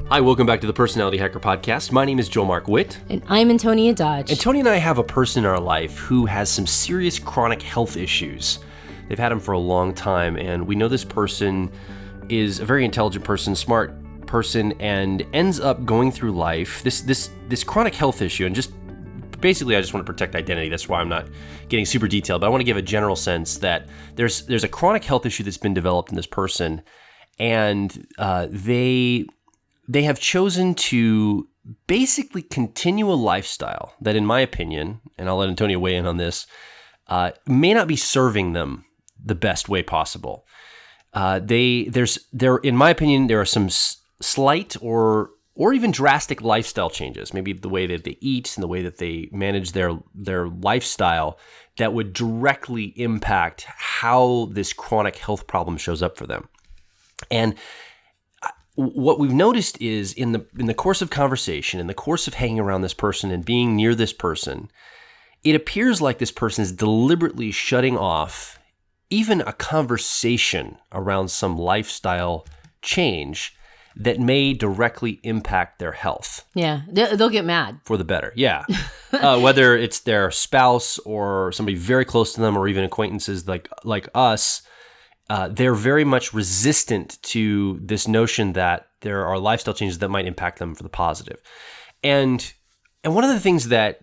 Hi, welcome back to the Personality Hacker Podcast. My name is Joel Mark Witt. And I'm Antonia Dodge. Antonia and I have a person in our life who has some serious chronic health issues. They've had them for a long time, and we know this person is a very intelligent person, smart person, and ends up going through life, this chronic health issue, and just basically I just want to protect identity. That's why I'm not getting super detailed, but I want to give a general sense that there's a chronic health issue that's been developed in this person, and they have chosen to basically continue a lifestyle that, in my opinion, and I'll let Antonia weigh in on this, may not be serving them the best way possible. In my opinion, there are some slight or even drastic lifestyle changes, maybe the way that they eat and the way that they manage their lifestyle, that would directly impact how this chronic health problem shows up for them. And what we've noticed is in the course of conversation, in the course of hanging around this person and being near this person, it appears like this person is deliberately shutting off even a conversation around some lifestyle change that may directly impact their health. Yeah, they'll get mad. For the better, yeah. Whether it's their spouse or somebody very close to them or even acquaintances like us, they're very much resistant to this notion that there are lifestyle changes that might impact them for the positive. And one of the things that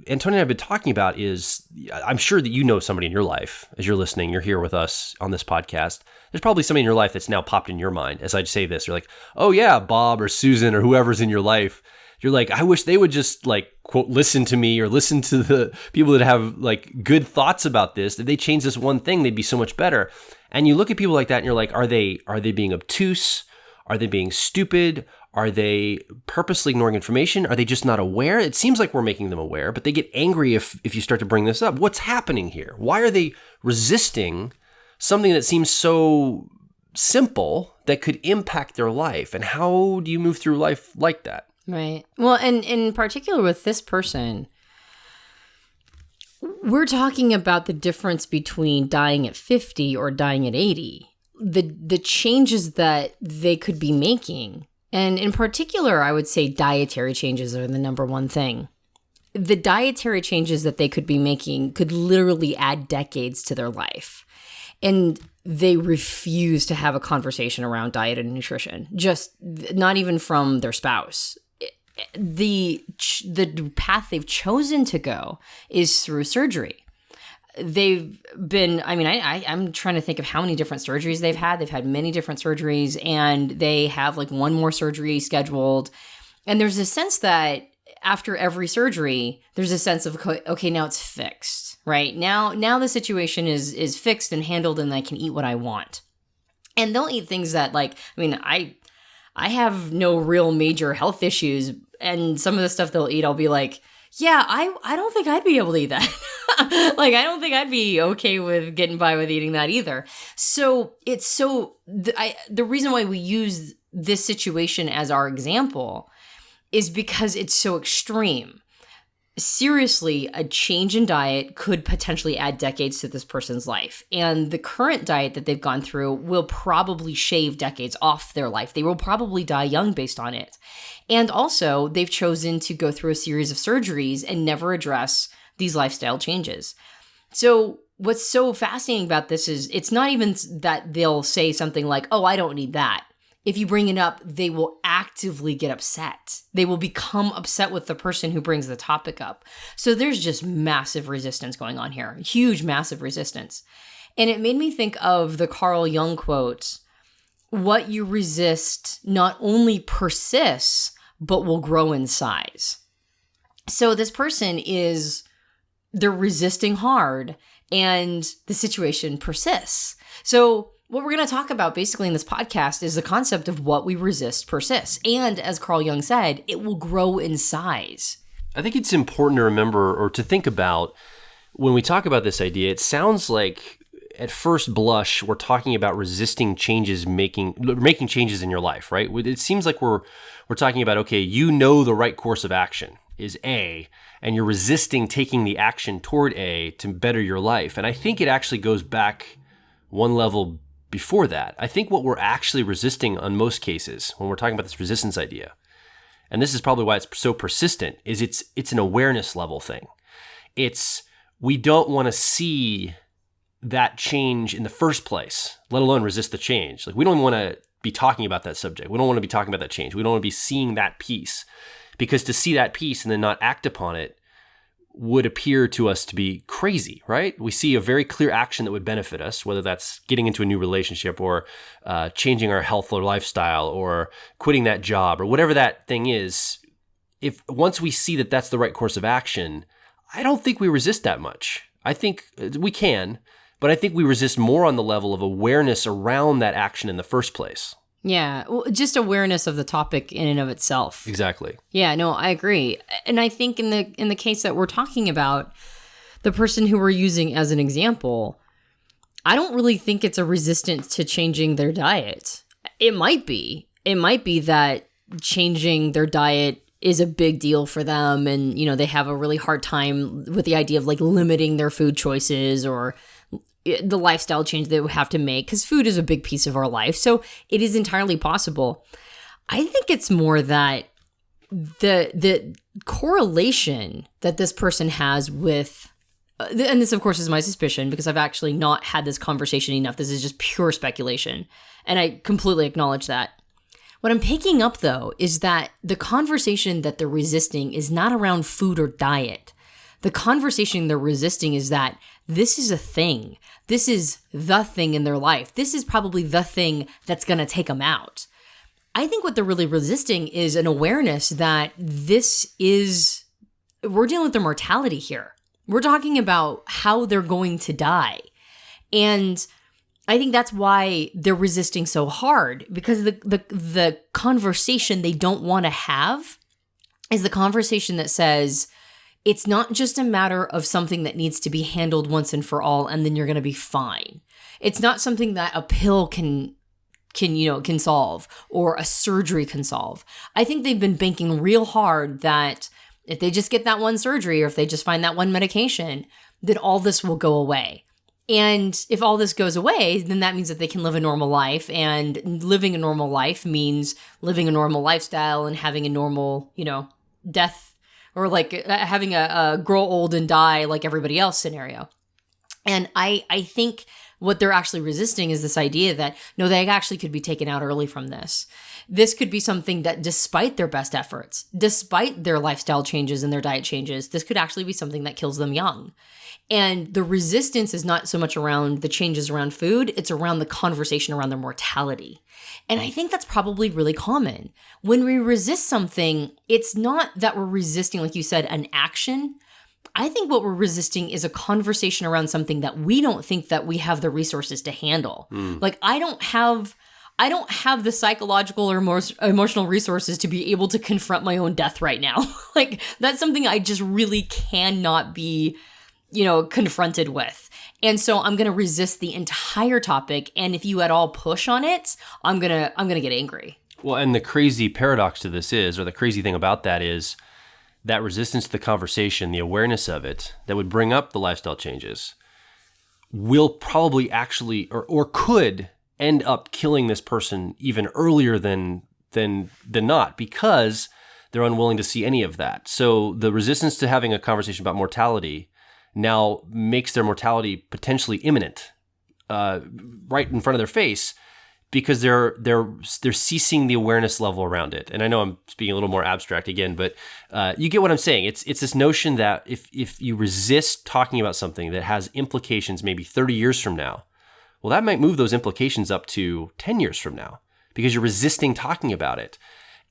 Antonia and I have been talking about is, I'm sure that you know somebody in your life, as you're listening, you're here with us on this podcast. There's probably somebody in your life that's now popped in your mind as I say this. You're like, oh yeah, Bob or Susan or whoever's in your life. You're like, I wish they would just quote, listen to me or listen to the people that have good thoughts about this. If they change this one thing, they'd be so much better. And you look at people like that and you're like, are they being obtuse? Are they being stupid? Are they purposely ignoring information? Are they just not aware? It seems like we're making them aware, but they get angry if you start to bring this up. What's happening here? Why are they resisting something that seems so simple that could impact their life? And how do you move through life like that? Right. Well, and in particular with this person, we're talking about the difference between dying at 50 or dying at 80. The changes that they could be making. And in particular, I would say dietary changes are the number one thing. The dietary changes that they could be making could literally add decades to their life. And they refuse to have a conversation around diet and nutrition, just not even from their spouse. The path they've chosen to go is through surgery. They've been, I'm trying to think of how many different surgeries they've had. They've had many different surgeries, and they have one more surgery scheduled. And there's a sense that after every surgery, there's a sense of, okay, now it's fixed, right? Now the situation is fixed and handled, and I can eat what I want. And they'll eat things that I have no real major health issues, and some of the stuff they'll eat, I'll be like, yeah, I don't think I'd be able to eat that. I don't think I'd be okay with getting by with eating that either. So the reason why we use this situation as our example is because it's so extreme. Seriously, a change in diet could potentially add decades to this person's life. And the current diet that they've gone through will probably shave decades off their life. They will probably die young based on it. And also, they've chosen to go through a series of surgeries and never address these lifestyle changes. So what's so fascinating about this is it's not even that they'll say something like, oh, I don't need that. If you bring it up, they will actively get upset. They will become upset with the person who brings the topic up. So there's just massive resistance going on here, huge, massive resistance. And it made me think of the Carl Jung quote, what you resist not only persists, but will grow in size. So this person they're resisting hard, and the situation persists. So what we're going to talk about basically in this podcast is the concept of what we resist persists. And as Carl Jung said, it will grow in size. I think it's important to remember or to think about when we talk about this idea, it sounds like at first blush, we're talking about resisting changes, making changes in your life, right? It seems like we're talking about, okay, you know the right course of action is A, and you're resisting taking the action toward A to better your life. And I think it actually goes back one level before that. I think what we're actually resisting on most cases when we're talking about this resistance idea, and this is probably why it's so persistent, is it's an awareness level thing. We don't want to see that change in the first place, let alone resist the change. Like, we don't even want to be talking about that subject. We don't want to be talking about that change. We don't want to be seeing that piece, because to see that piece and then not act upon it would appear to us to be crazy, right? We see a very clear action that would benefit us, whether that's getting into a new relationship or changing our health or lifestyle or quitting that job or whatever that thing is. If once we see that that's the right course of action, I don't think we resist that much. I think we can, but I think we resist more on the level of awareness around that action in the first place. Yeah, well, just awareness of the topic in and of itself. Exactly. Yeah, no, I agree. And I think in the case that we're talking about, the person who we're using as an example, I don't really think it's a resistance to changing their diet. It might be. It might be that changing their diet is a big deal for them, and, you know, they have a really hard time with the idea of like limiting their food choices or the lifestyle change they would have to make, because food is a big piece of our life. So it is entirely possible. I think it's more that the correlation that this person has with, and this of course is my suspicion because I've actually not had this conversation enough. This is just pure speculation. And I completely acknowledge that. What I'm picking up though is that the conversation that they're resisting is not around food or diet. The conversation they're resisting is that this is a thing. This is the thing in their life. This is probably the thing that's going to take them out. I think what they're really resisting is an awareness that we're dealing with their mortality here. We're talking about how they're going to die. And I think that's why they're resisting so hard, because the conversation they don't want to have is the conversation that says, it's not just a matter of something that needs to be handled once and for all, and then you're going to be fine. It's not something that a pill can solve, or a surgery can solve. I think they've been banking real hard that if they just get that one surgery, or if they just find that one medication, then all this will go away. And if all this goes away, then that means that they can live a normal life, and living a normal life means living a normal lifestyle and having a normal, death, or like having a grow old and die like everybody else scenario. And I think what they're actually resisting is this idea that, no, they actually could be taken out early from this. This could be something that, despite their best efforts, despite their lifestyle changes and their diet changes, this could actually be something that kills them young. And the resistance is not so much around the changes around food, it's around the conversation around their mortality. And I think that's probably really common. When we resist something, it's not that we're resisting, like you said, an action. I think what we're resisting is a conversation around something that we don't think that we have the resources to handle. Like, I don't have the psychological or emotional resources to be able to confront my own death right now. Like, that's something I just really cannot be, confronted with. And so I'm going to resist the entire topic. And if you at all push on it, I'm going to get angry. Well, and the crazy paradox to this is, or the crazy thing about that is, that resistance to the conversation, the awareness of it, that would bring up the lifestyle changes, will probably actually, or could end up killing this person even earlier than not, because they're unwilling to see any of that. So the resistance to having a conversation about mortality now makes their mortality potentially imminent, right in front of their face, because they're ceasing the awareness level around it. And I know I'm speaking a little more abstract again, but you get what I'm saying. It's this notion that if you resist talking about something that has implications maybe 30 years from now, well, that might move those implications up to 10 years from now, because you're resisting talking about it.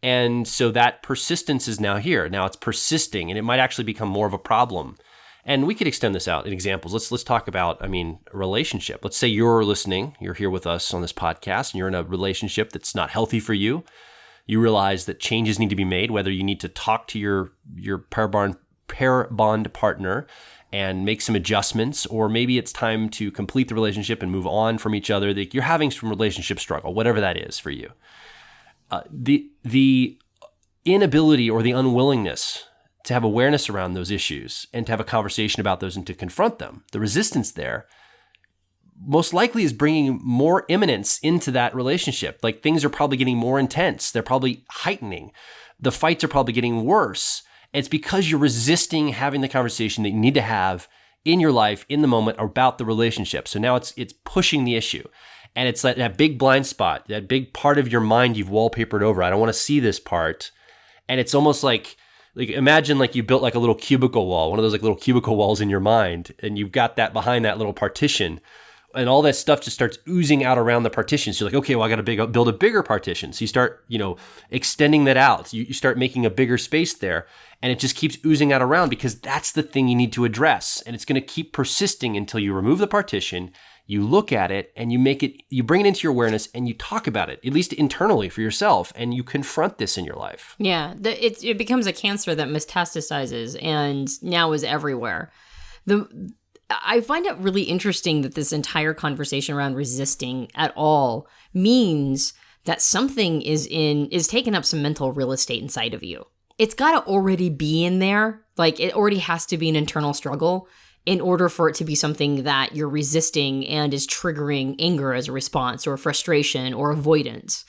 And so that persistence is now here. Now it's persisting, and it might actually become more of a problem. And we could extend this out in examples. Let's talk about, a relationship. Let's say you're listening, you're here with us on this podcast, and you're in a relationship that's not healthy for you. You realize that changes need to be made, whether you need to talk to your pair bond partner and make some adjustments, or maybe it's time to complete the relationship and move on from each other. You're having some relationship struggle, whatever that is for you. The inability or the unwillingness to have awareness around those issues and to have a conversation about those and to confront them, the resistance there most likely is bringing more imminence into that relationship. Like things are probably getting more intense. They're probably heightening. The fights are probably getting worse. It's because you're resisting having the conversation that you need to have in your life, in the moment, about the relationship. So now it's pushing the issue. And it's like that big blind spot, that big part of your mind you've wallpapered over. I don't want to see this part. And it's almost like imagine like you built like a little cubicle wall, one of those like little cubicle walls in your mind, and you've got that behind that little partition. And all that stuff just starts oozing out around the partition. So you're like, okay, well, I got to build a bigger partition. So you start, extending that out. You start making a bigger space there, and it just keeps oozing out around because that's the thing you need to address. And it's going to keep persisting until you remove the partition, you look at it, and you bring it into your awareness, and you talk about it, at least internally for yourself, and you confront this in your life. Yeah, it becomes a cancer that metastasizes and now is everywhere. I find it really interesting that this entire conversation around resisting at all means that something is taking up some mental real estate inside of you. It's got to already be in there. Like it already has to be an internal struggle in order for it to be something that you're resisting and is triggering anger as a response or frustration or avoidance.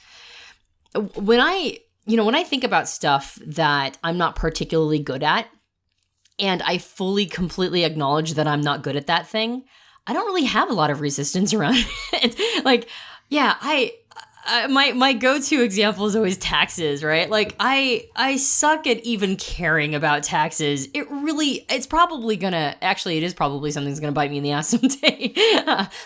When I think about stuff that I'm not particularly good at, and I fully, completely acknowledge that I'm not good at that thing, I don't really have a lot of resistance around it. Like, yeah, my go-to example is always taxes, right? Like, I suck at even caring about taxes. It is probably something that's gonna bite me in the ass someday.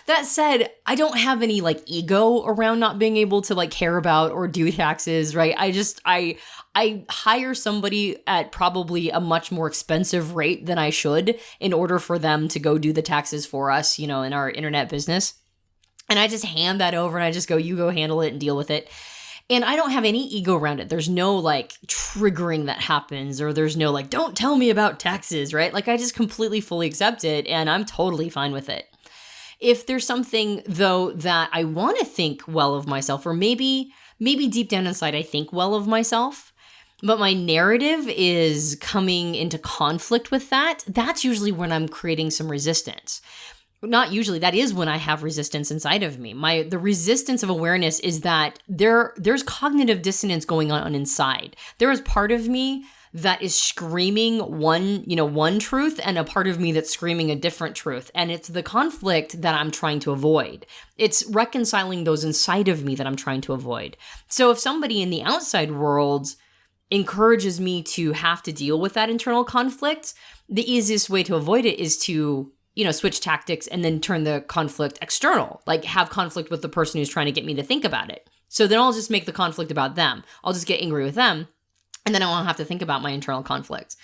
That said, I don't have any like ego around not being able to like care about or do taxes, right? I hire somebody at probably a much more expensive rate than I should in order for them to go do the taxes for us, in our internet business. And I just hand that over and I just go, you go handle it and deal with it. And I don't have any ego around it. There's no like triggering that happens, or there's no like, don't tell me about taxes, right? Like I just completely fully accept it and I'm totally fine with it. If there's something though that I want to think well of myself, or maybe deep down inside I think well of myself, but my narrative is coming into conflict with that, that's usually when I'm creating some resistance. Not usually, that is when I have resistance inside of me. The resistance of awareness is that there's cognitive dissonance going on inside. There is part of me that is screaming one truth, and a part of me that's screaming a different truth. And it's the conflict that I'm trying to avoid. It's reconciling those inside of me that I'm trying to avoid. So if somebody in the outside world encourages me to have to deal with that internal conflict, the easiest way to avoid it is to switch tactics and then turn the conflict external, like have conflict with the person who's trying to get me to think about it. So then I'll just make the conflict about them. I'll just get angry with them, and then I won't have to think about my internal conflict.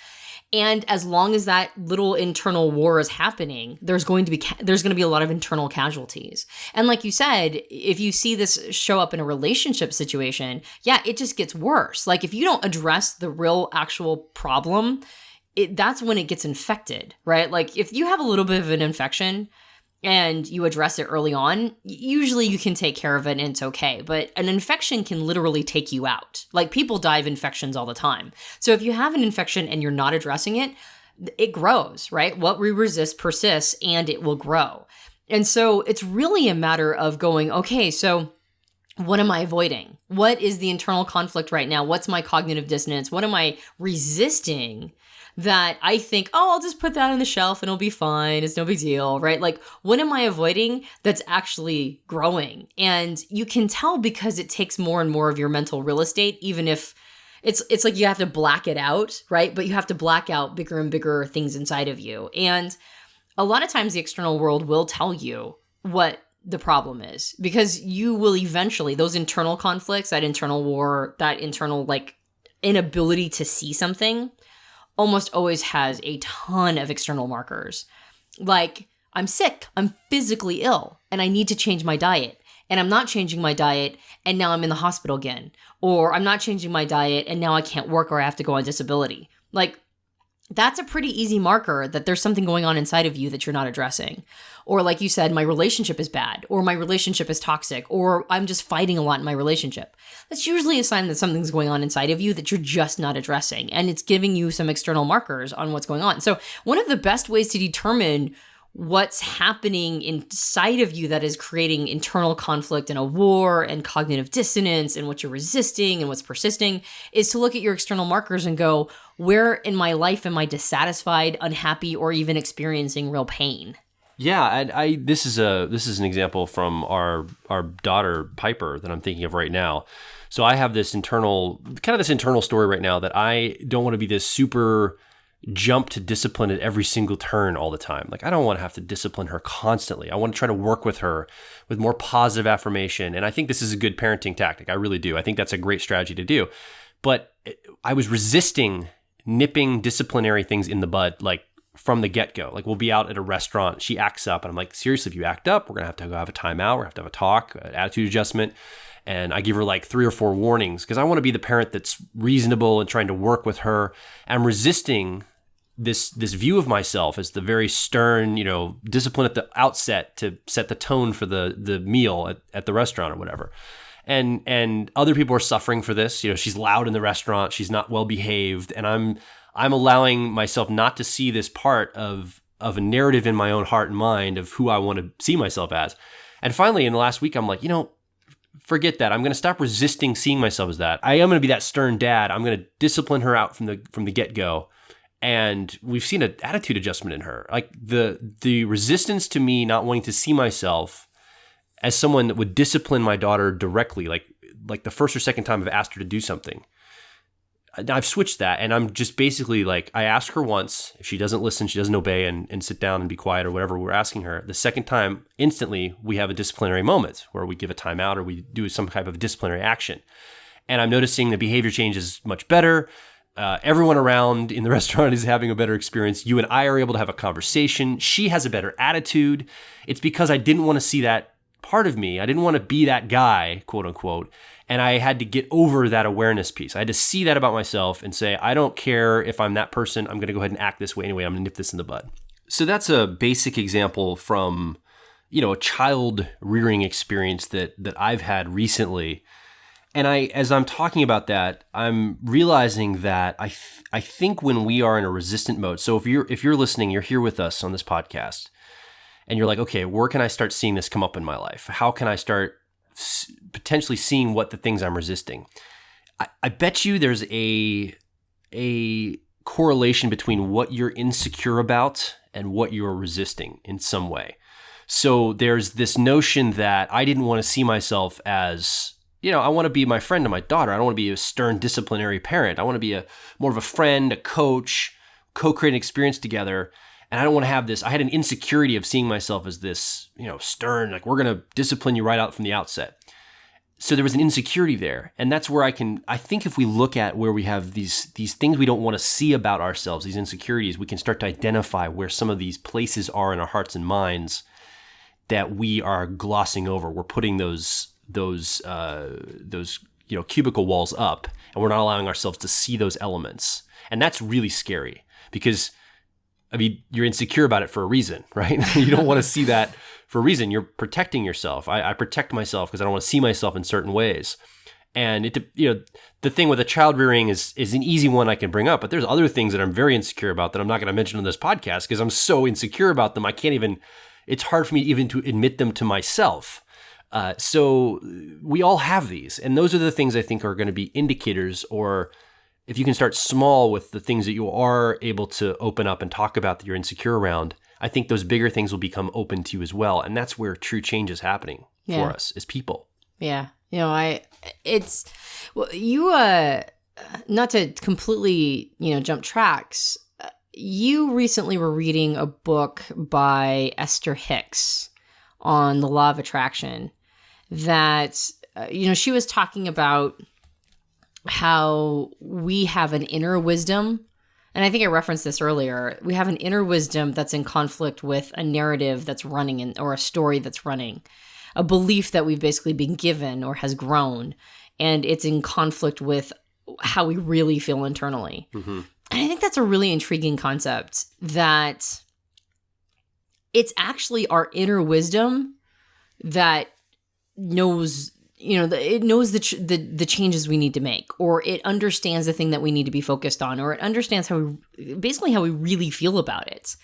And as long as that little internal war is happening, there's going to be a lot of internal casualties. And like you said, if you see this show up in a relationship situation, yeah, it just gets worse. Like if you don't address the real actual problem, that's when it gets infected, right? Like if you have a little bit of an infection and you address it early on, usually you can take care of it and it's okay. But an infection can literally take you out. Like people die of infections all the time. So if you have an infection and you're not addressing it, it grows, right? What we resist persists and it will grow. And so it's really a matter of going, okay, so what am I avoiding? What is the internal conflict right now? What's my cognitive dissonance? What am I resisting that I think, oh, I'll just put that on the shelf and it'll be fine. It's no big deal, right? Like, what am I avoiding that's actually growing? And you can tell because it takes more and more of your mental real estate, even if it's like you have to black it out, right? But you have to black out bigger and bigger things inside of you. And a lot of times the external world will tell you what the problem is, because you will eventually, those internal conflicts, that internal war, that internal like inability to see something almost always has a ton of external markers. Like, I'm sick, I'm physically ill, and I need to change my diet. And I'm not changing my diet, and now I'm in the hospital again. Or I'm not changing my diet, and now I can't work or I have to go on disability. Like, that's a pretty easy marker that there's something going on inside of you that you're not addressing. Or like you said, my relationship is bad, or my relationship is toxic, or I'm just fighting a lot in my relationship. That's usually a sign that something's going on inside of you that you're just not addressing. And it's giving you some external markers on what's going on. So one of the best ways to determine what's happening inside of you that is creating internal conflict and a war and cognitive dissonance and what you're resisting and what's persisting is to look at your external markers and go, where in my life am I dissatisfied, unhappy, or even experiencing real pain? Yeah, and this is an example from our daughter Piper that I'm thinking of right now. So I have this internal story right now that I don't want to be this super jump to discipline at every single turn all the time. Like, I don't want to have to discipline her constantly. I want to try to work with her with more positive affirmation. And I think this is a good parenting tactic. I really do. I think that's a great strategy to do. But I was resisting nipping disciplinary things in the bud, like from the get-go. Like, we'll be out at a restaurant, she acts up, and I'm like, seriously, if you act up, we're going to go have a timeout, we're going to have a talk, an attitude adjustment. And I give her like 3 or 4 warnings because I want to be the parent that's reasonable and trying to work with her. I'm resisting this view of myself as the very stern, discipline at the outset to set the tone for the meal at the restaurant or whatever. And other people are suffering for this. She's loud in the restaurant, she's not well behaved, and I'm allowing myself not to see this part of a narrative in my own heart and mind of who I want to see myself as. And finally, in the last week, I'm like, forget that. I'm going to stop resisting seeing myself as that. I am going to be that stern dad. I'm going to discipline her out from the get-go. And we've seen an attitude adjustment in her. Like, the resistance to me not wanting to see myself as someone that would discipline my daughter directly, like the first or second time I've asked her to do something. I've switched that, and I'm just basically like, I ask her once. If she doesn't listen, she doesn't obey and sit down and be quiet or whatever we're asking her. The second time, instantly, we have a disciplinary moment where we give a timeout or we do some type of disciplinary action. And I'm noticing the behavior change is much better. Everyone around in the restaurant is having a better experience. You and I are able to have a conversation. She has a better attitude. It's because I didn't want to see that part of me. I didn't want to be that guy, quote unquote. And I had to get over that awareness piece. I had to see that about myself and say, I don't care if I'm that person. I'm going to go ahead and act this way anyway. I'm going to nip this in the bud. So that's a basic example from, a child rearing experience that I've had recently. And as I'm talking about that, I'm realizing that I think when we are in a resistant mode. So if you're listening, you're here with us on this podcast, and you're like, okay, where can I start seeing this come up in my life? How can I start potentially seeing what the things I'm resisting? I bet you there's a correlation between what you're insecure about and what you're resisting in some way. So there's this notion that I didn't want to see myself as, I want to be my friend to my daughter. I don't want to be a stern disciplinary parent. I want to be more of a friend, a coach, co-create an experience together. And I don't want to have this. I had an insecurity of seeing myself as this, stern, like, we're going to discipline you right out from the outset. So there was an insecurity there. And that's where I think if we look at where we have these things we don't want to see about ourselves, these insecurities, we can start to identify where some of these places are in our hearts and minds that we are glossing over. We're putting those cubicle walls up, and we're not allowing ourselves to see those elements. And that's really scary because, you're insecure about it for a reason, right? You don't want to see that for a reason. You're protecting yourself. I protect myself because I don't want to see myself in certain ways. And the thing with a child rearing is an easy one I can bring up, but there's other things that I'm very insecure about that I'm not going to mention on this podcast because I'm so insecure about them. It's hard for me even to admit them to myself. So we all have these, and those are the things I think are going to be indicators, or if you can start small with the things that you are able to open up and talk about that you're insecure around, I think those bigger things will become open to you as well. And that's where true change is happening for us as people. Yeah. Not to completely, jump tracks. You recently were reading a book by Esther Hicks on the law of attraction that, she was talking about how we have an inner wisdom. And I think I referenced this earlier. We have an inner wisdom that's in conflict with a narrative that's running or a story that's running, a belief that we've basically been given or has grown. And it's in conflict with how we really feel internally. Mm-hmm. And I think that's a really intriguing concept, that it's actually our inner wisdom that knows, it knows the changes we need to make, or it understands the thing that we need to be focused on, or it understands how we really feel about it.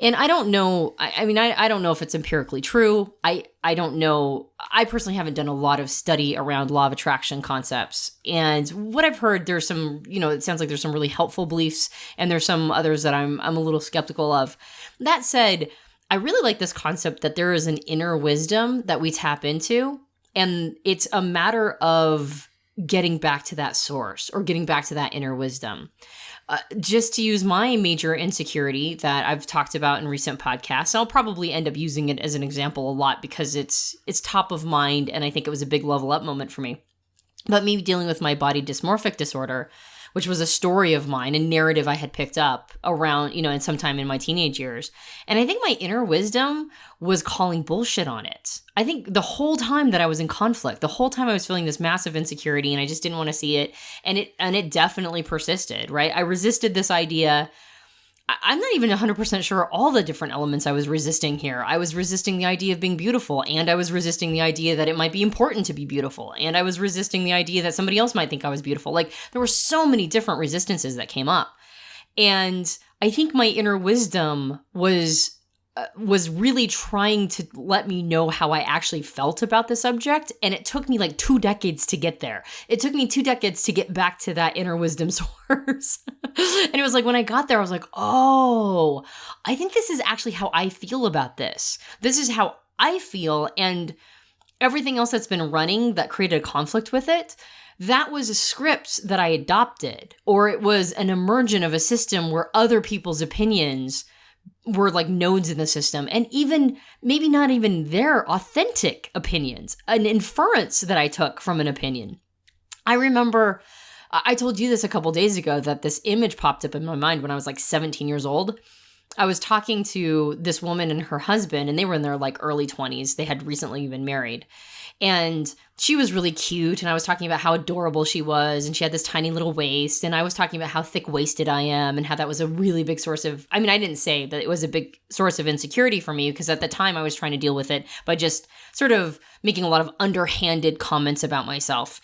And I don't know, I don't know if it's empirically true. I don't know. I personally haven't done a lot of study around law of attraction concepts. And what I've heard, there's some, it sounds like there's some really helpful beliefs, and there's some others that I'm a little skeptical of. That said, I really like this concept that there is an inner wisdom that we tap into, and it's a matter of getting back to that source or getting back to that inner wisdom. Just to use my major insecurity that I've talked about in recent podcasts, I'll probably end up using it as an example a lot because it's top of mind, and I think it was a big level up moment for me. But me dealing with my body dysmorphic disorder, which was a story of mine, a narrative I had picked up around, in sometime in my teenage years. And I think my inner wisdom was calling bullshit on it. I think the whole time that I was in conflict, the whole time I was feeling this massive insecurity and I just didn't want to see it. And it definitely persisted, right? I resisted this idea. I'm not even 100% sure all the different elements I was resisting here. I was resisting the idea of being beautiful, and I was resisting the idea that it might be important to be beautiful, and I was resisting the idea that somebody else might think I was beautiful. Like, there were so many different resistances that came up. And I think my inner wisdom was really trying to let me know how I actually felt about the subject. And it took me like 2 decades to get there. It took me 2 decades to get back to that inner wisdom source. And it was like, when I got there, I was like, oh, I think this is actually how I feel about this. This is how I feel. And everything else that's been running that created a conflict with it, that was a script that I adopted, or it was an emergent of a system where other people's opinions were like nodes in the system, and even maybe not even their authentic opinions, an inference that I took from an opinion. I remember I told you this a couple days ago that this image popped up in my mind when I was like 17 years old. I was talking to this woman and her husband, and they were in their like early 20s. They had recently been married. And she was really cute, and I was talking about how adorable she was, and she had this tiny little waist, and I was talking about how thick-waisted I am and how that was a really big source of, I didn't say that it was a big source of insecurity for me, because at the time I was trying to deal with it by just sort of making a lot of underhanded comments about myself.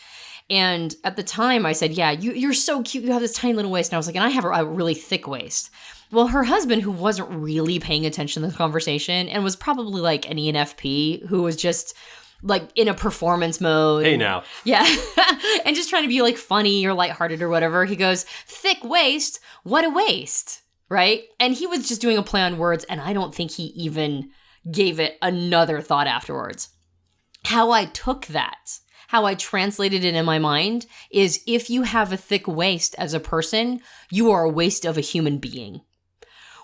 And at the time I said, yeah, you're so cute, you have this tiny little waist, and I was like, and I have a really thick waist. Well, her husband, who wasn't really paying attention to the conversation and was probably like an ENFP who was just like in a performance mode. Hey now. Yeah. And just trying to be like funny or lighthearted or whatever. He goes, thick waist, what a waste, right? And he was just doing a play on words, and I don't think he even gave it another thought afterwards. How I took that, how I translated it in my mind is, if you have a thick waist as a person, you are a waste of a human being,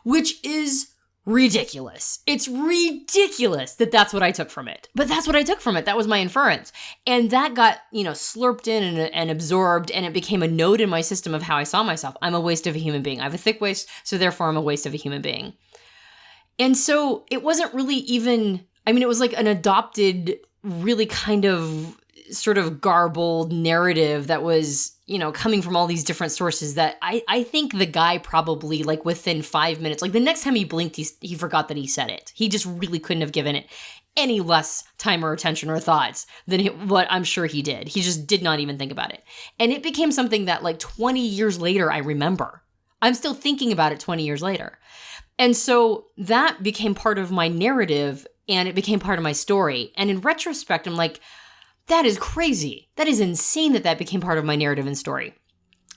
which is ridiculous. It's ridiculous that that's what I took from it. But that's what I took from it. That was my inference. And that got, slurped in and absorbed, and it became a node in my system of how I saw myself. I'm a waste of a human being. I have a thick waist, so therefore I'm a waste of a human being. And so it wasn't really even, it was like an adopted, really kind of sort of garbled narrative that was, coming from all these different sources that I think the guy probably, like, within 5 minutes, like the next time he blinked, he forgot that he said it. He just really couldn't have given it any less time or attention or thoughts than what I'm sure he did. He just did not even think about it. And it became something that like 20 years later, I remember. I'm still thinking about it 20 years later. And so that became part of my narrative, and it became part of my story. And in retrospect, I'm like, that is crazy. That is insane that became part of my narrative and story.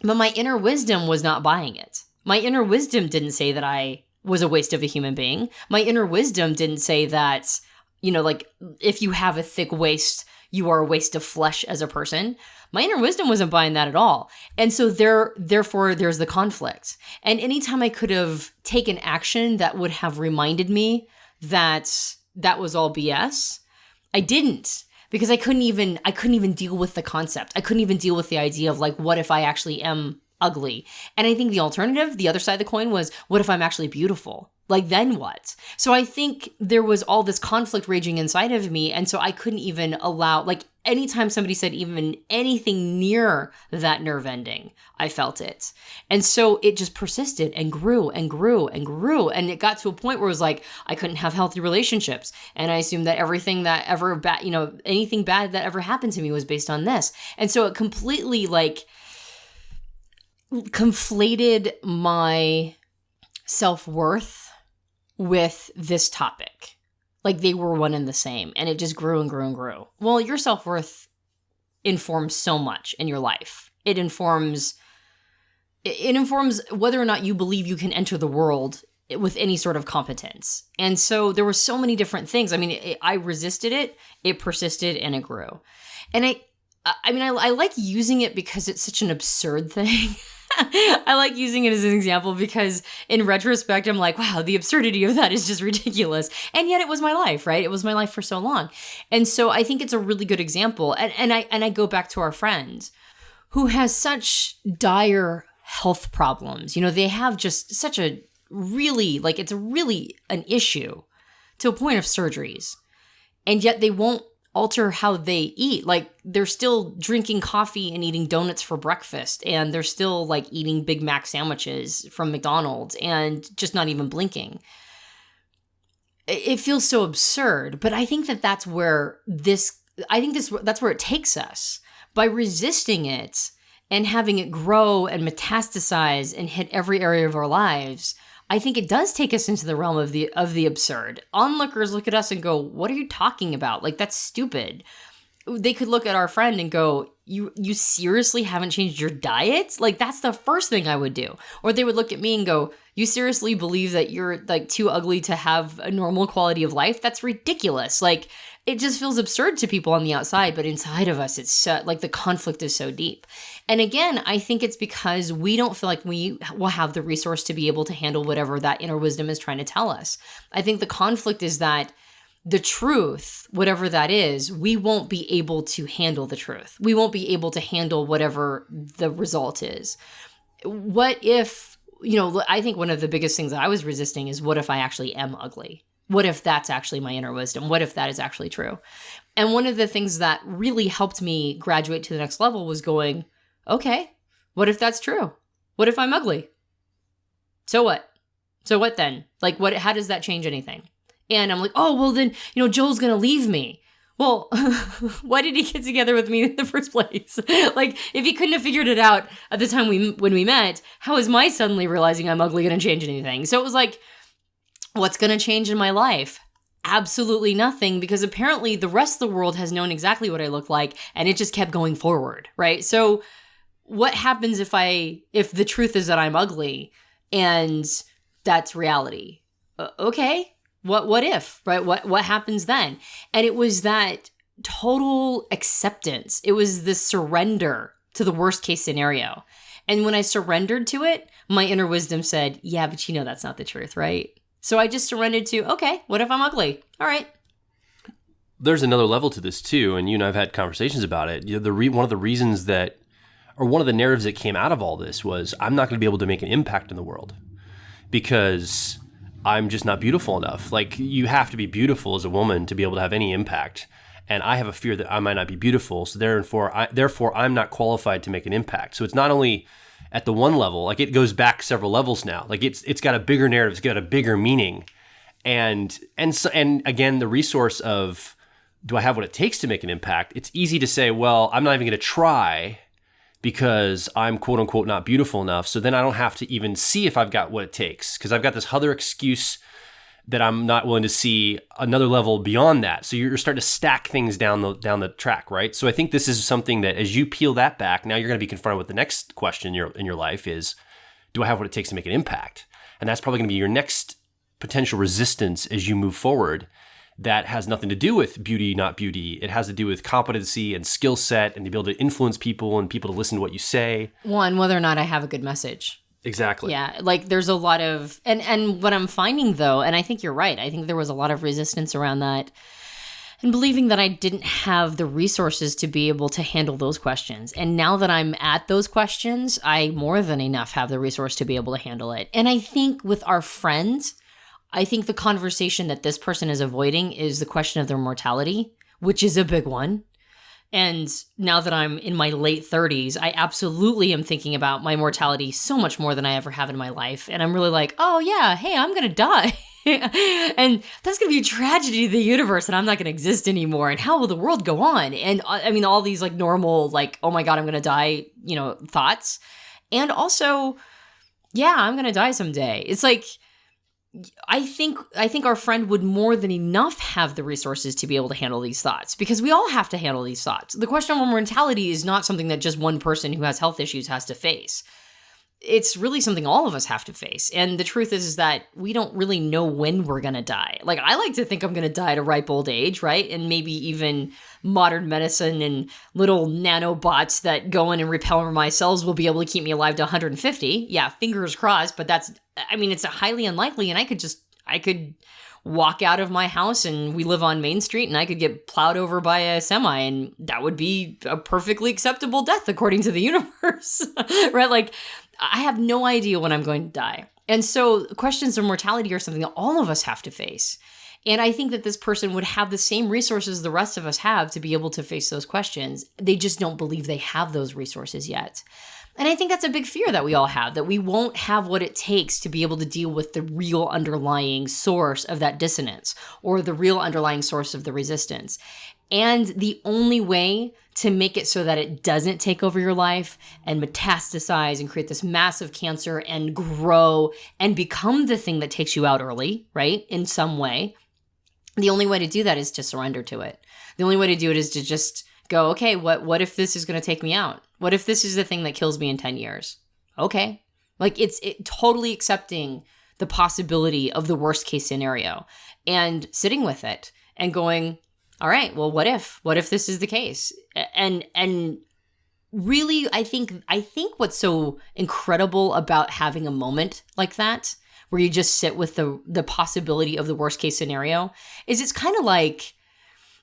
But my inner wisdom was not buying it. My inner wisdom didn't say that I was a waste of a human being. My inner wisdom didn't say that, like, if you have a thick waist, you are a waste of flesh as a person. My inner wisdom wasn't buying that at all. And so therefore, there's the conflict. And anytime I could have taken action that would have reminded me that that was all BS, I didn't. Because I couldn't even deal with the concept. I couldn't even deal with the idea of like, what if I actually am ugly? And I think the alternative, the other side of the coin, was, what if I'm actually beautiful? Like, then what? So I think there was all this conflict raging inside of me. And so I couldn't even allow, like, anytime somebody said even anything near that nerve ending, I felt it. And so it just persisted and grew and grew and grew. And it got to a point where it was like, I couldn't have healthy relationships. And I assumed that everything that ever bad, anything bad that ever happened to me was based on this. And so it completely like conflated my self-worth with this topic. Like they were one and the same, and it just grew and grew and grew. Well, your self-worth informs so much in your life. It informs whether or not you believe you can enter the world with any sort of competence. And so there were so many different things. I mean, I resisted it, it persisted, and it grew. And I like using it because it's such an absurd thing. I like using it as an example because in retrospect, I'm like, wow, the absurdity of that is just ridiculous. And yet it was my life, right? It was my life for so long. And so I think it's a really good example. And I go back to our friend who has such dire health problems. You know, they have just such a really, like, it's really an issue to a point of surgeries. And yet they won't alter how they eat. Like they're still drinking coffee and eating donuts for breakfast, and they're still like eating Big Mac sandwiches from McDonald's and just not even blinking. It feels so absurd, but I think that's where that's where it takes us. By resisting it and having it grow and metastasize and hit every area of our lives, I think it does take us into the realm of the absurd. Onlookers look at us and go, what are you talking about? Like, that's stupid. They could look at our friend and go, you seriously haven't changed your diet? Like, that's the first thing I would do. Or they would look at me and go, you seriously believe that you're like too ugly to have a normal quality of life? That's ridiculous. Like, it just feels absurd to people on the outside, but inside of us, it's so, like the conflict is so deep. And again, I think it's because we don't feel like we will have the resource to be able to handle whatever that inner wisdom is trying to tell us. I think the conflict is that the truth, whatever that is, we won't be able to handle the truth. We won't be able to handle whatever the result is. What if, I think one of the biggest things that I was resisting is what if I actually am ugly? What if that's actually my inner wisdom? What if that is actually true? And one of the things that really helped me graduate to the next level was going, okay, what if that's true? What if I'm ugly? So what? So what then? Like, how does that change anything? And I'm like, oh, well then, Joel's going to leave me. Well, why did he get together with me in the first place? Like, if he couldn't have figured it out at the time when we met, how is my suddenly realizing I'm ugly going to change anything? So it was like, what's going to change in my life? Absolutely nothing, because apparently the rest of the world has known exactly what I look like, and it just kept going forward, right? So what happens if the truth is that I'm ugly and that's reality? Okay. What if, right? What happens then? And it was that total acceptance. It was the surrender to the worst case scenario. And when I surrendered to it, my inner wisdom said, yeah, but that's not the truth, right? So I just surrendered to, okay, what if I'm ugly? All right. There's another level to this too, and you and I've had conversations about it. One of the reasons that, or one of the narratives that came out of all this was, I'm not going to be able to make an impact in the world because I'm just not beautiful enough. Like, you have to be beautiful as a woman to be able to have any impact. And I have a fear that I might not be beautiful, so therefore I'm not qualified to make an impact. So it's not only at the one level, like it goes back several levels now. Like it's got a bigger narrative, it's got a bigger meaning. And again, the resource of, do I have what it takes to make an impact? It's easy to say, well, I'm not even going to try because I'm quote unquote not beautiful enough. So then I don't have to even see if I've got what it takes, because I've got this other excuse that I'm not willing to see another level beyond that. So you're starting to stack things down the track, right? So I think this is something that as you peel that back, now you're going to be confronted with the next question in your life is, do I have what it takes to make an impact? And that's probably going to be your next potential resistance as you move forward. That has nothing to do with beauty, not beauty. It has to do with competency and skill set and to be able to influence people and people to listen to what you say. One, whether or not I have a good message. Exactly. Yeah, like there's a lot of, and what I'm finding though, and I think you're right, I think there was a lot of resistance around that and believing that I didn't have the resources to be able to handle those questions. And now that I'm at those questions, I more than enough have the resource to be able to handle it. And I think with our friends, I think the conversation that this person is avoiding is the question of their mortality, which is a big one. And now that I'm in my late 30s, I absolutely am thinking about my mortality so much more than I ever have in my life. And I'm really like, oh yeah, hey, I'm going to die. And that's going to be a tragedy to the universe, and I'm not going to exist anymore. And how will the world go on? And I mean, all these like normal, like, oh my God, I'm going to die, thoughts. And also, yeah, I'm going to die someday. It's like, I think our friend would more than enough have the resources to be able to handle these thoughts, because we all have to handle these thoughts. The question of mortality is not something that just one person who has health issues has to face. It's really something all of us have to face. And the truth is that we don't really know when we're going to die. Like, I like to think I'm going to die at a ripe old age, right? And maybe even modern medicine and little nanobots that go in and repel my cells will be able to keep me alive to 150. Yeah, fingers crossed, but it's highly unlikely. And I could walk out of my house, and we live on Main Street, and I could get plowed over by a semi, and that would be a perfectly acceptable death according to the universe, right? Like, I have no idea when I'm going to die. And so questions of mortality are something that all of us have to face. And I think that this person would have the same resources the rest of us have to be able to face those questions. They just don't believe they have those resources yet. And I think that's a big fear that we all have, that we won't have what it takes to be able to deal with the real underlying source of that dissonance, or the real underlying source of the resistance. And the only way to make it so that it doesn't take over your life and metastasize and create this massive cancer and grow and become the thing that takes you out early, right, in some way, the only way to do that is to surrender to it. The only way to do it is to just go, okay, what if this is going to take me out? What if this is the thing that kills me in 10 years? Okay. Like, it's totally accepting the possibility of the worst case scenario and sitting with it and going, all right, well, what if this is the case? And really, I think what's so incredible about having a moment like that, where you just sit with the possibility of the worst case scenario, is it's kind of like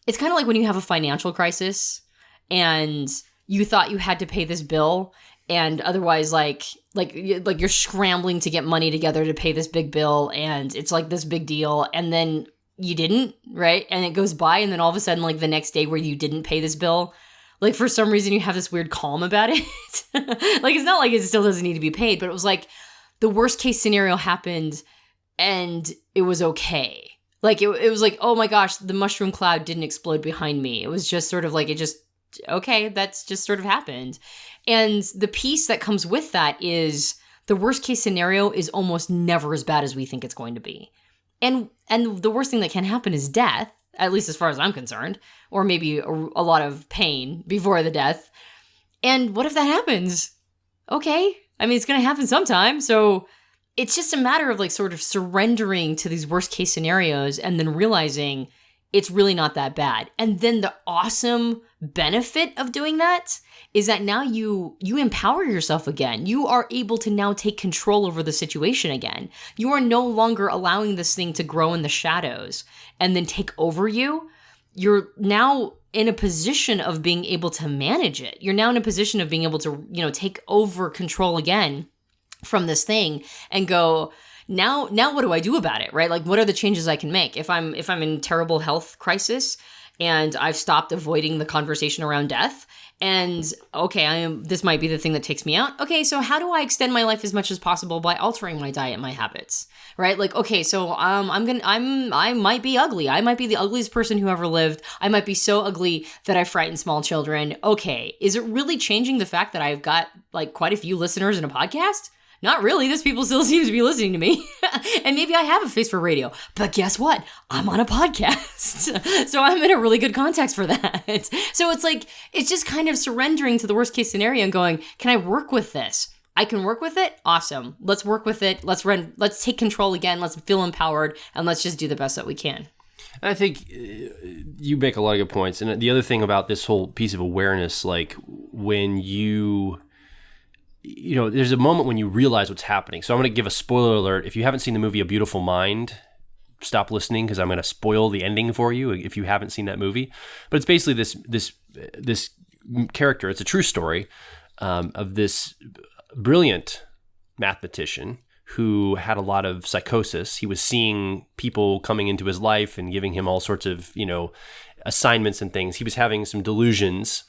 when you have a financial crisis and you thought you had to pay this bill, and otherwise like you're scrambling to get money together to pay this big bill, and it's like this big deal, and then you didn't, right? And it goes by, and then all of a sudden, like the next day where you didn't pay this bill, like for some reason you have this weird calm about it. Like, it's not like it still doesn't need to be paid, but it was like the worst case scenario happened and it was okay. Like, it was like, oh my gosh, the mushroom cloud didn't explode behind me. It was just sort of like, okay, that's just sort of happened. And the piece that comes with that is the worst case scenario is almost never as bad as we think it's going to be. And the worst thing that can happen is death, at least as far as I'm concerned, or maybe a lot of pain before the death. And what if that happens? Okay. I mean, it's going to happen sometime. So it's just a matter of like sort of surrendering to these worst case scenarios and then realizing it's really not that bad. And then the awesome benefit of doing that is that now you empower yourself again. You are able to now take control over the situation again. You are no longer allowing this thing to grow in the shadows and then take over you. You're now in a position of being able to manage it. You're now in a position of being able to, take over control again from this thing and go, Now what do I do about it, right? Like, what are the changes I can make? If I'm in terrible health crisis and I've stopped avoiding the conversation around death, and okay, this might be the thing that takes me out. Okay, so how do I extend my life as much as possible by altering my diet, my habits, right? Like, okay, so I might be ugly. I might be the ugliest person who ever lived. I might be so ugly that I frighten small children. Okay, is it really changing the fact that I've got like quite a few listeners in a podcast? Not really. Those people still seem to be listening to me. And maybe I have a face for radio. But guess what? I'm on a podcast. So I'm in a really good context for that. So it's like, it's just kind of surrendering to the worst case scenario and going, can I work with this? I can work with it? Awesome. Let's work with it. Let's take control again. Let's feel empowered. And let's just do the best that we can. I think you make a lot of good points. And the other thing about this whole piece of awareness, like when there's a moment when you realize what's happening. So I'm going to give a spoiler alert. If you haven't seen the movie A Beautiful Mind, stop listening because I'm going to spoil the ending for you if you haven't seen that movie. But it's basically this character. It's a true story of this brilliant mathematician who had a lot of psychosis. He was seeing people coming into his life and giving him all sorts of, assignments and things. He was having some delusions.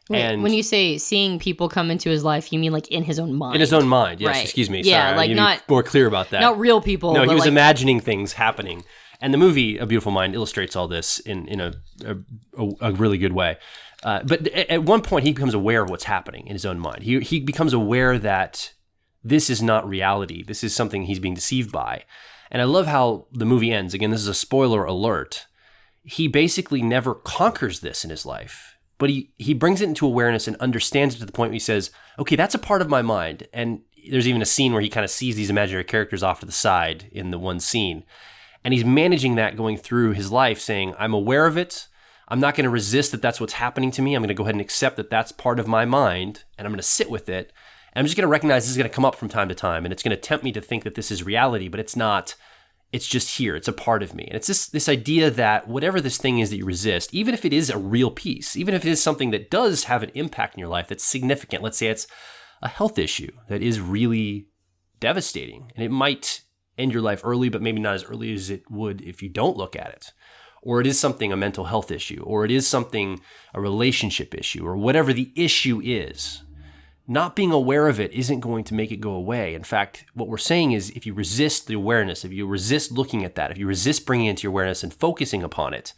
Wait, and when you say seeing people come into his life, you mean like in his own mind? In his own mind, yes. Right. Excuse me. Yeah, sorry, like I need not to be more clear about that. Not real people. No, he was like imagining things happening, and the movie A Beautiful Mind illustrates all this in a really good way. But at one point, he becomes aware of what's happening in his own mind. He becomes aware that this is not reality. This is something he's being deceived by. And I love how the movie ends. Again, this is a spoiler alert. He basically never conquers this in his life, but he brings it into awareness and understands it to the point where he says, okay, that's a part of my mind. And there's even a scene where he kind of sees these imaginary characters off to the side in the one scene. And he's managing that going through his life, saying, I'm aware of it. I'm not going to resist that that's what's happening to me. I'm going to go ahead and accept that that's part of my mind, and I'm going to sit with it. And I'm just going to recognize this is going to come up from time to time, and it's going to tempt me to think that this is reality, but it's not. It's just here. It's a part of me. And it's this idea that whatever this thing is that you resist, even if it is a real piece, even if it is something that does have an impact in your life that's significant, let's say it's a health issue that is really devastating, and it might end your life early, but maybe not as early as it would if you don't look at it. Or it is something, a mental health issue, or it is something, a relationship issue, or whatever the issue is. Not being aware of it isn't going to make it go away. In fact, what we're saying is if you resist the awareness, if you resist looking at that, if you resist bringing it into your awareness and focusing upon it,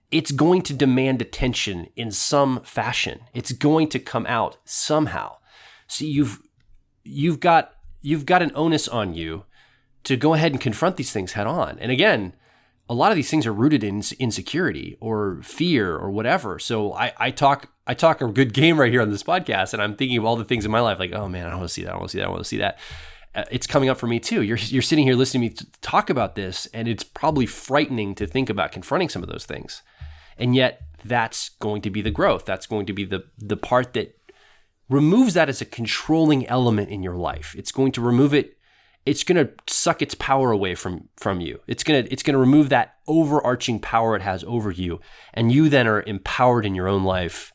it's going to demand attention in some fashion. It's going to come out somehow. So you've got an onus on you to go ahead and confront these things head on. And again, a lot of these things are rooted in insecurity or fear or whatever. So I talk a good game right here on this podcast, and I'm thinking of all the things in my life, like, oh man, I don't want to see that. I don't want to see that. I want to see that. It's coming up for me too. You're sitting here listening to me talk about this, and it's probably frightening to think about confronting some of those things. And yet that's going to be the growth. That's going to be the part that removes that as a controlling element in your life. It's going to remove it. It's going to suck its power away from you. It's going to remove that overarching power it has over you. And you then are empowered in your own life,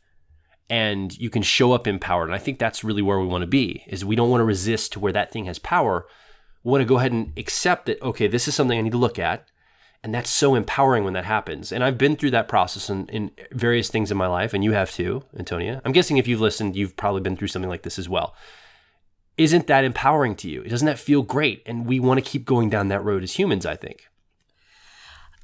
and you can show up empowered. And I think that's really where we want to be, is we don't want to resist to where that thing has power. We want to go ahead and accept that, okay, this is something I need to look at. And that's so empowering when that happens. And I've been through that process in various things in my life, and you have too, Antonia. I'm guessing if you've listened, you've probably been through something like this as well. Isn't that empowering to you? Doesn't that feel great? And we want to keep going down that road as humans, I think.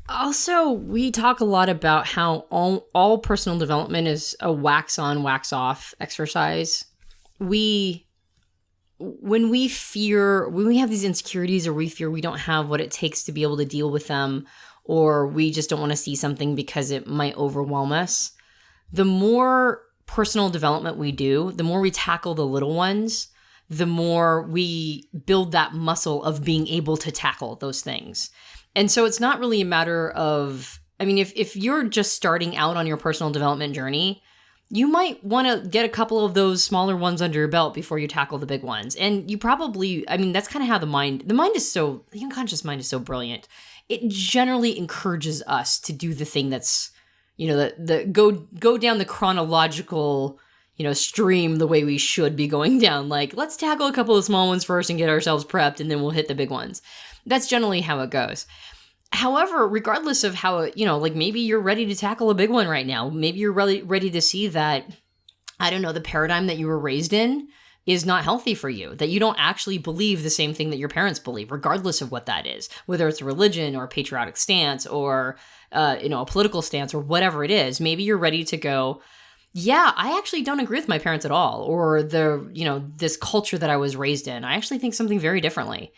Also, we talk a lot about how all personal development is a wax on, wax off exercise. When we have these insecurities, or we fear we don't have what it takes to be able to deal with them, or we just don't want to see something because it might overwhelm us, the more personal development we do, the more we tackle the little ones, the more we build that muscle of being able to tackle those things. And so it's not really a matter of, I mean, if you're just starting out on your personal development journey, you might want to get a couple of those smaller ones under your belt before you tackle the big ones. And you probably, I mean, that's kind of how the mind is so, the unconscious mind is so brilliant. It generally encourages us to do the thing that's, the go down the chronological, stream the way we should be going down. Like, let's tackle a couple of small ones first and get ourselves prepped, and then we'll hit the big ones. That's generally how it goes. However, regardless of how it, like maybe you're ready to tackle a big one right now. Maybe you're really ready to see that, I don't know, the paradigm that you were raised in is not healthy for you, that you don't actually believe the same thing that your parents believe, regardless of what that is, whether it's a religion or a patriotic stance or, a political stance or whatever it is. Maybe you're ready to go, yeah, I actually don't agree with my parents at all, or this culture that I was raised in. I actually think something very differently.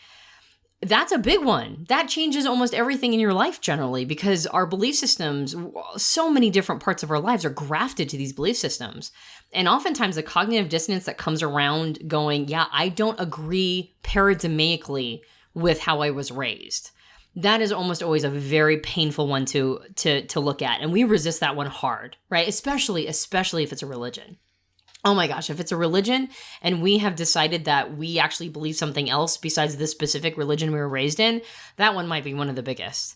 That's a big one. That changes almost everything in your life generally, because our belief systems, so many different parts of our lives are grafted to these belief systems. And oftentimes the cognitive dissonance that comes around going, yeah, I don't agree paradigmatically with how I was raised. That is almost always a very painful one to look at. And we resist that one hard, right? Especially if it's a religion. Oh my gosh, if it's a religion and we have decided that we actually believe something else besides the specific religion we were raised in, that one might be one of the biggest.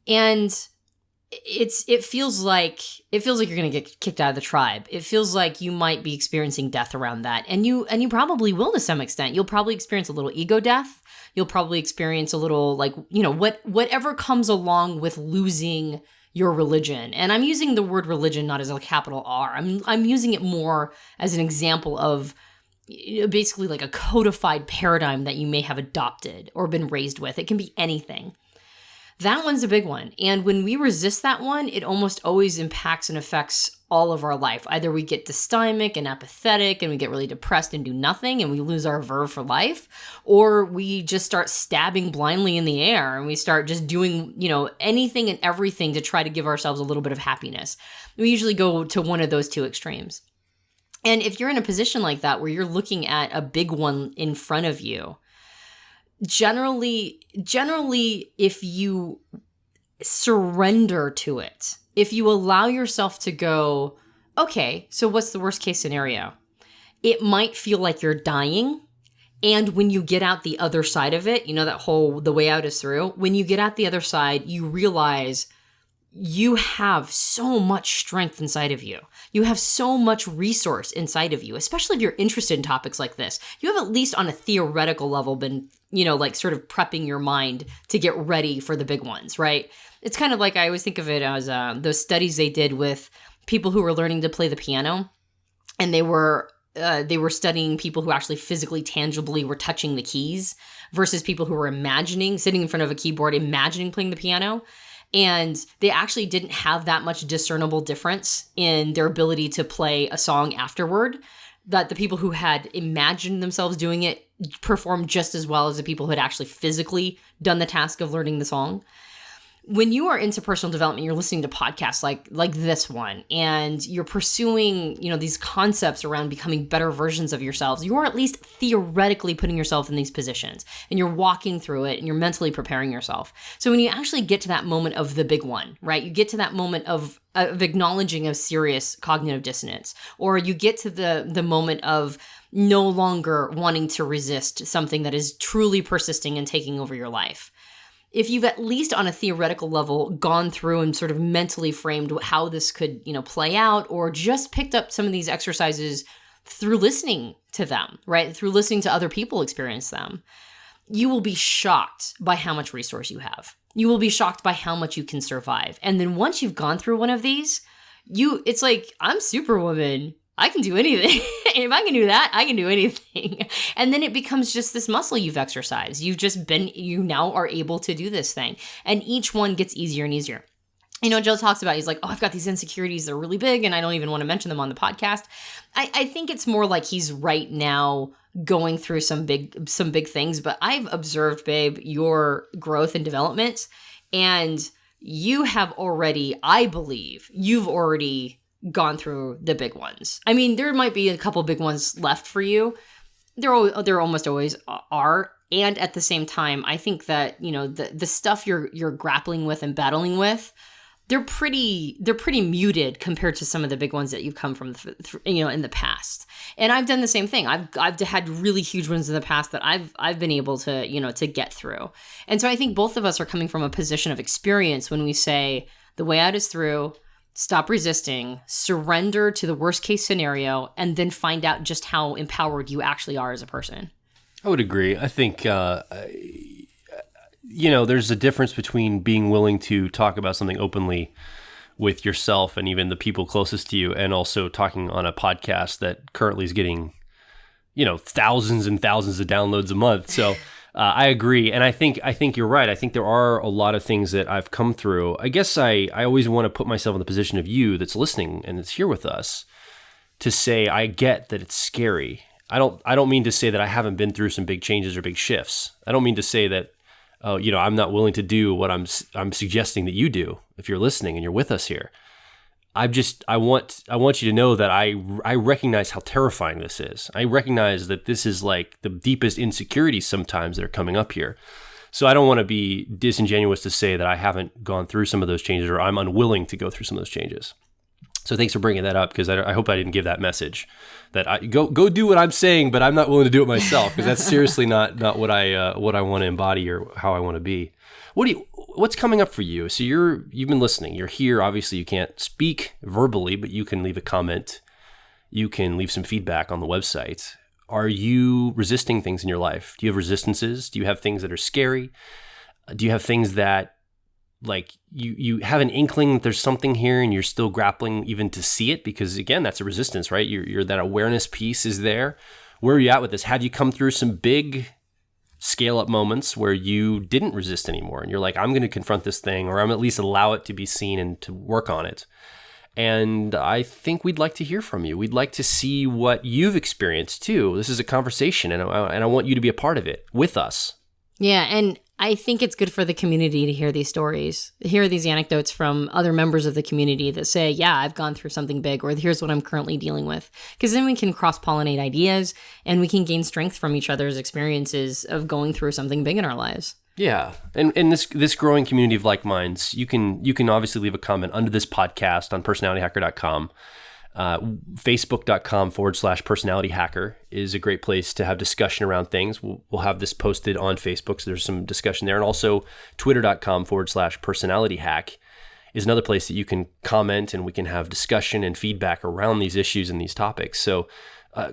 And it feels like you're going to get kicked out of the tribe. It feels like you might be experiencing death around that. And you probably will to some extent. You'll probably experience a little ego death. You'll probably experience a little whatever comes along with losing your religion. And I'm using the word religion not as a capital R. I'm using it more as an example of basically like a codified paradigm that you may have adopted or been raised with. It can be anything. That one's a big one. And when we resist that one, it almost always impacts and affects all of our life. Either we get dysthymic and apathetic and we get really depressed and do nothing and we lose our verve for life, or we just start stabbing blindly in the air and we start just doing, anything and everything to try to give ourselves a little bit of happiness. We usually go to one of those two extremes. And if you're in a position like that where you're looking at a big one in front of you, generally, if you surrender to it, if you allow yourself to go, okay, so what's the worst case scenario? It might feel like you're dying. And when you get out the other side of it, that whole, the way out is through. When you get out the other side, you realize you have so much strength inside of you. You have so much resource inside of you, especially if you're interested in topics like this. You have at least on a theoretical level been, sort of prepping your mind to get ready for the big ones, right? It's kind of like, I always think of it as those studies they did with people who were learning to play the piano, and they were studying people who actually physically, tangibly were touching the keys versus people who were sitting in front of a keyboard, imagining playing the piano. And they actually didn't have that much discernible difference in their ability to play a song afterward. That the people who had imagined themselves doing it performed just as well as the people who had actually physically done the task of learning the song. When you are into personal development, you're listening to podcasts like this one, and you're pursuing, these concepts around becoming better versions of yourselves, you are at least theoretically putting yourself in these positions, and you're walking through it, and you're mentally preparing yourself. So when you actually get to that moment of the big one, right, you get to that moment of acknowledging a serious cognitive dissonance, or you get to the moment of no longer wanting to resist something that is truly persisting and taking over your life. If you've at least on a theoretical level gone through and sort of mentally framed how this could, play out, or just picked up some of these exercises through listening to them, right? Through listening to other people experience them, you will be shocked by how much resource you have. You will be shocked by how much you can survive. And then once you've gone through one of these, it's like, I'm Superwoman. I can do anything. And if I can do that, I can do anything. And then it becomes just this muscle you've exercised. You now are able to do this thing. And each one gets easier and easier. Joe talks about, he's like, I've got these insecurities. They're really big and I don't even want to mention them on the podcast. I think it's more like he's right now going through some big things, but I've observed, babe, your growth and development. And you have already, I believe, you've already gone through the big ones. I mean, there might be a couple big ones left for you. There almost always are. And at the same time, I think that, the stuff you're grappling with and battling with, they're pretty muted compared to some of the big ones that you've come from, in the past. And I've done the same thing. I've had really huge ones in the past that I've been able to, to get through. And so I think both of us are coming from a position of experience when we say the way out is through. Stop resisting, surrender to the worst case scenario, and then find out just how empowered you actually are as a person. I would agree. I think, there's a difference between being willing to talk about something openly with yourself and even the people closest to you, and also talking on a podcast that currently is getting, thousands and thousands of downloads a month. So I agree. And I think you're right. I think there are a lot of things that I've come through. I guess I always want to put myself in the position of you that's listening and that's here with us to say, I get that it's scary. I don't mean to say that I haven't been through some big changes or big shifts. I don't mean to say that, I'm not willing to do what I'm suggesting that you do if you're listening and you're with us here. I want you to know that I recognize how terrifying this is. I recognize that this is like the deepest insecurities sometimes that are coming up here. So I don't want to be disingenuous to say that I haven't gone through some of those changes, or I'm unwilling to go through some of those changes. So thanks for bringing that up, because I hope I didn't give that message that I go do what I'm saying, but I'm not willing to do it myself, because that's seriously not what I want to embody or how I want to be. What's coming up for you? So you've been listening. You're here. Obviously, you can't speak verbally, but you can leave a comment. You can leave some feedback on the website. Are you resisting things in your life? Do you have resistances? Do you have things that are scary? Do you have things that, like, you have an inkling that there's something here and you're still grappling even to see it? Because again, that's a resistance, right? You're that awareness piece is there. Where are you at with this? Have you come through some big scale up moments where you didn't resist anymore. And you're like, I'm going to confront this thing, or I'm at least allow it to be seen and to work on it. And I think we'd like to hear from you. We'd like to see what you've experienced too. This is a conversation, and I want you to be a part of it with us. Yeah, and I think it's good for the community to hear these stories, hear these anecdotes from other members of the community that say, yeah, I've gone through something big, or here's what I'm currently dealing with. Because then we can cross-pollinate ideas, and we can gain strength from each other's experiences of going through something big in our lives. Yeah, and this growing community of like minds, you can obviously leave a comment under this podcast on personalityhacker.com. Facebook.com/personalityhacker is a great place to have discussion around things. We'll have this posted on Facebook, so there's some discussion there. And also Twitter.com/personalityhack is another place that you can comment, and we can have discussion and feedback around these issues and these topics. So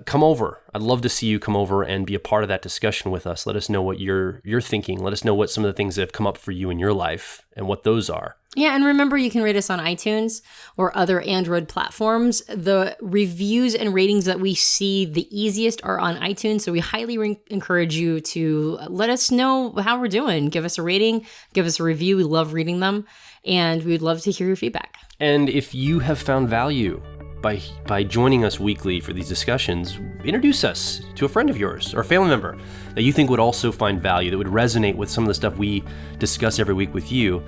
come over. I'd love to see you come over and be a part of that discussion with us. Let us know what you're thinking. Let us know what some of the things that have come up for you in your life and what those are. Yeah, and remember, you can rate us on iTunes or other Android platforms. The reviews and ratings that we see the easiest are on iTunes, so we highly encourage you to let us know how we're doing. Give us a rating, give us a review. We love reading them, and we'd love to hear your feedback. And if you have found value by joining us weekly for these discussions, introduce us to a friend of yours or a family member that you think would also find value, that would resonate with some of the stuff we discuss every week with you.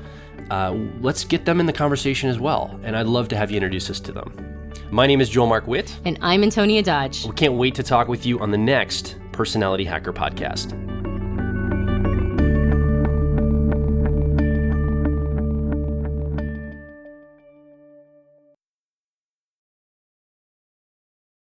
Let's get them in the conversation as well. And I'd love to have you introduce us to them. My name is Joel Mark Witt. And I'm Antonia Dodge. We can't wait to talk with you on the next Personality Hacker podcast.